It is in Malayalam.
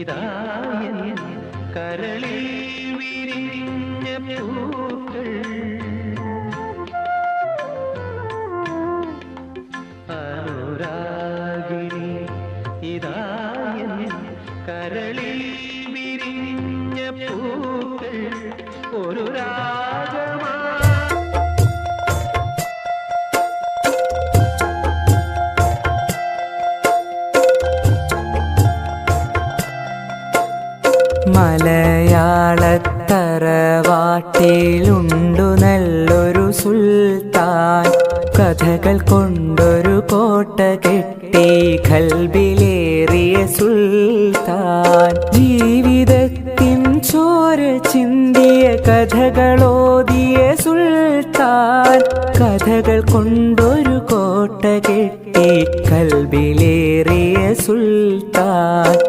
ഇതായൻ കരളിൽ വിരിഞ്ഞ പൂക്കൾ അനുരാഗിണി ഇതായൻ കരളിൽ വിരിഞ്ഞ പൂക്കൾ ഒരു രാഗമാ മലയാളത്തറവാട്ടിലുണ്ടു നല്ലൊരു സുൽത്താൻ കഥകൾ കൊണ്ടൊരു കോട്ട കെട്ടി ഖൽബിലേറിയ സുൽത്താൻ ജീവിതത്തിൻ ചോര ചിന്തിയ കഥകളോതിയ സുൽത്താൻ കഥകൾ കൊണ്ടൊരു കോട്ട കെട്ടി ഖൽബിലേറിയ സുൽത്താൻ